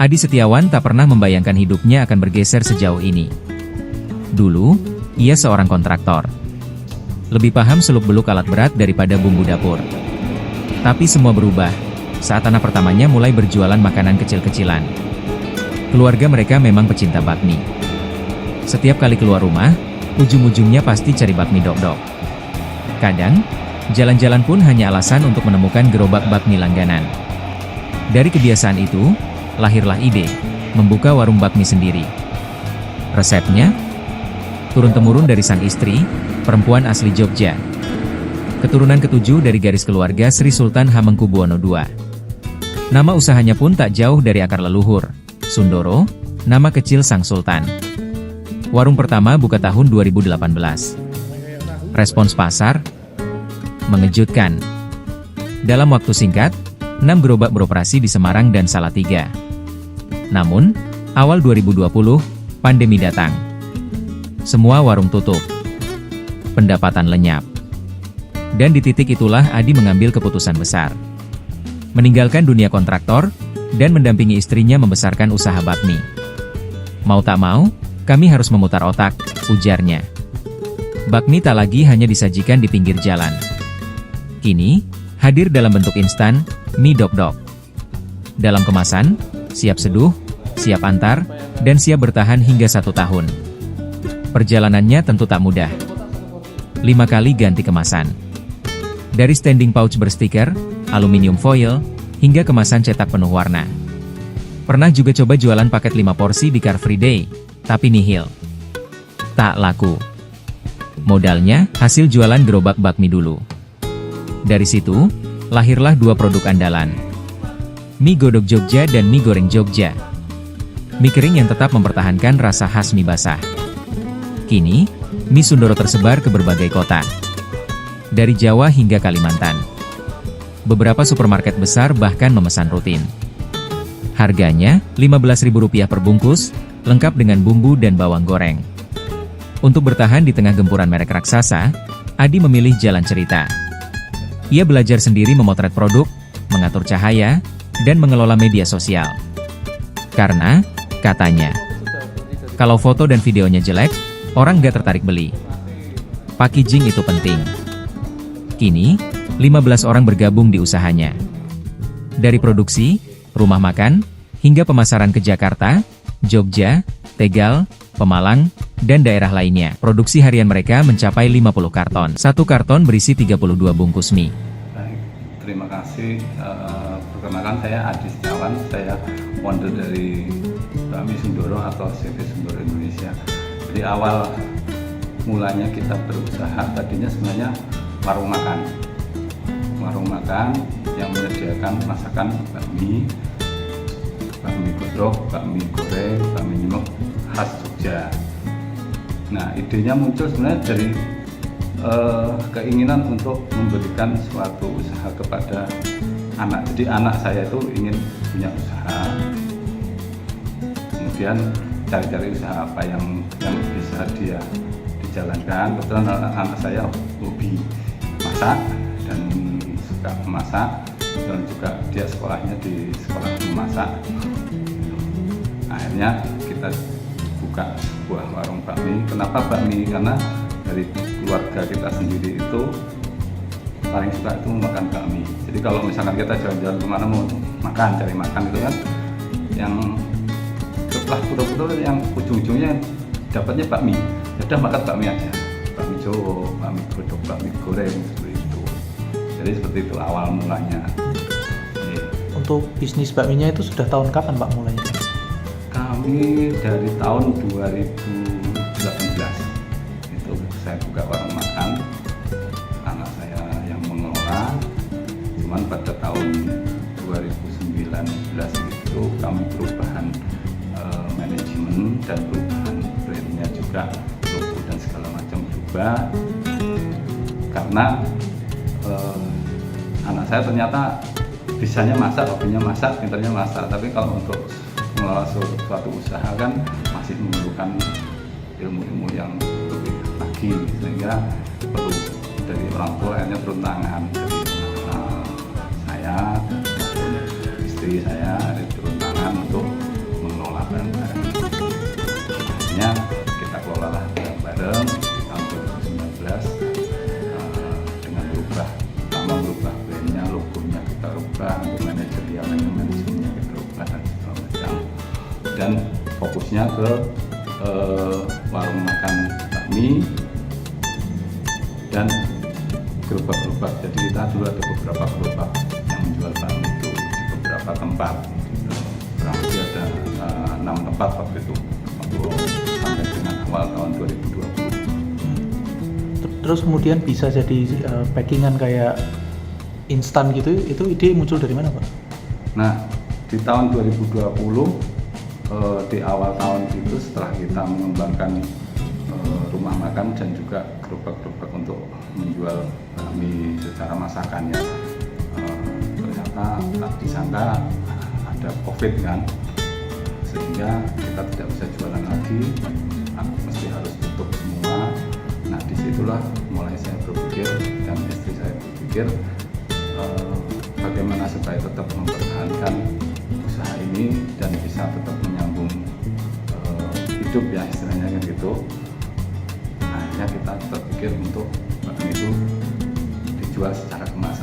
Adi Setiawan tak pernah membayangkan hidupnya akan bergeser sejauh ini. Dulu, ia seorang kontraktor. Lebih paham seluk-beluk alat berat daripada bumbu dapur. Tapi semua berubah saat anak pertamanya mulai berjualan makanan kecil-kecilan. Keluarga mereka memang pecinta bakmi. Setiap kali keluar rumah, ujung-ujungnya pasti cari bakmi dok-dok. Kadang, jalan-jalan pun hanya alasan untuk menemukan gerobak bakmi langganan. Dari kebiasaan itu, lahirlah ide membuka warung bakmi sendiri. Resepnya turun-temurun dari sang istri, perempuan asli Jogja. Keturunan ketujuh dari garis keluarga Sri Sultan Hamengkubuwono II. Nama usahanya pun tak jauh dari akar leluhur, Sundoro, nama kecil sang sultan. Warung pertama buka tahun 2018. Respons pasar mengejutkan. Dalam waktu singkat, 6 gerobak beroperasi di Semarang dan Salatiga. Namun, awal 2020, pandemi datang. Semua warung tutup. Pendapatan lenyap. Dan di titik itulah Adi mengambil keputusan besar. Meninggalkan dunia kontraktor, dan mendampingi istrinya membesarkan usaha bakmi. Mau tak mau, kami harus memutar otak, ujarnya. Bakmi tak lagi hanya disajikan di pinggir jalan. Kini, hadir dalam bentuk instan, mie dok-dok. Dalam kemasan, siap seduh, siap antar, dan siap bertahan hingga 1 tahun. Perjalanannya tentu tak mudah. 5 kali ganti kemasan. Dari standing pouch berstiker, aluminium foil, hingga kemasan cetak penuh warna. Pernah juga coba jualan paket 5 porsi di Car Free Day, tapi nihil. Tak laku. Modalnya, hasil jualan gerobak bakmi dulu. Dari situ, lahirlah 2 produk andalan. Mie godok Jogja dan mie goreng Jogja. Mie kering yang tetap mempertahankan rasa khas mie basah. Kini, mie Sundoro tersebar ke berbagai kota. Dari Jawa hingga Kalimantan. Beberapa supermarket besar bahkan memesan rutin. Harganya, Rp15.000 per bungkus, lengkap dengan bumbu dan bawang goreng. Untuk bertahan di tengah gempuran merek raksasa, Adi memilih jalan cerita. Ia belajar sendiri memotret produk, mengatur cahaya, dan mengelola media sosial. Karena, katanya, kalau foto dan videonya jelek, orang gak tertarik beli. Packaging itu penting. Kini, 15 orang bergabung di usahanya. Dari produksi, rumah makan, hingga pemasaran ke Jakarta, Jogja, Tegal, Pemalang, dan daerah lainnya. Produksi harian mereka mencapai 50 karton. 1 karton berisi 32 bungkus mie. Baik, terima kasih. Perkenalkan saya Adi Setiawan, saya founder dari Bakmi Sundoro atau CV Sundoro Indonesia. Di awal mulanya kita berusaha, tadinya sebenarnya warung makan yang menyediakan masakan bakmi godok, bakmi goreng, bakmi nyemek khas Jogja. Nah, idenya muncul sebenarnya dari keinginan untuk memberikan suatu usaha kepada anak. Jadi anak saya itu ingin punya usaha, kemudian cari-cari usaha apa yang bisa dia dijalankan. Kebetulan anak saya hobi masak dan suka memasak, dan juga dia sekolahnya di sekolah memasak. Akhirnya kita buka sebuah warung bakmi. Kenapa bakmi? Karena dari keluarga kita sendiri itu paling suka itu makan bakmi. Jadi kalau misalkan kita jalan-jalan kemana mau makan, cari makan itu kan, yang setelah putar-putar yang ujung-ujungnya dapatnya bakmi. Udah makan bakmi aja, bakmi Jawa, bakmi godok, bakmi goreng, seperti itu. Jadi seperti itu awal mulanya. Untuk bisnis bakminya itu sudah tahun kapan Pak mulainya? Kami dari tahun 2018 itu saya buka warung makan, anak saya yang mengelola. Cuman pada tahun 2019 itu kami perubahan manajemen dan perubahan brandnya juga, logo dan segala macam berubah karena anak saya ternyata bisanya masak, hobinya masak, pintarnya masak, tapi kalau untuk mengelola suatu usaha kan masih memerlukan ilmu-ilmu yang lebih lagi, sehingga perlu dari orang tua akhirnya turun tangan. Jadi saya, istri saya turun tangan untuk dan fokusnya ke warung makan bakmi dan gerobak-gerobak. Jadi kita dulu ada beberapa gerobak yang menjual bakmi itu di beberapa tempat, kurang lebih ada 6 tempat waktu itu, waktu sampai dengan awal tahun 2020. Terus kemudian bisa jadi packingan kayak instan gitu, itu ide muncul dari mana Pak? Nah, di tahun 2020 di awal tahun itu setelah kita mengembangkan rumah makan dan juga gerobak-gerobak untuk menjual bakmi secara masakannya, ternyata tak disangka ada COVID kan, sehingga kita tidak bisa jualan lagi, mesti harus tutup semua. Nah, disitulah mulai saya berpikir dan istri saya berpikir bagaimana supaya tetap mempertahankan usaha ini dan bisa tetap menyambung hidup ya istilahnya kan gitu. Akhirnya kita terpikir untuk bakmi itu dijual secara kemasan.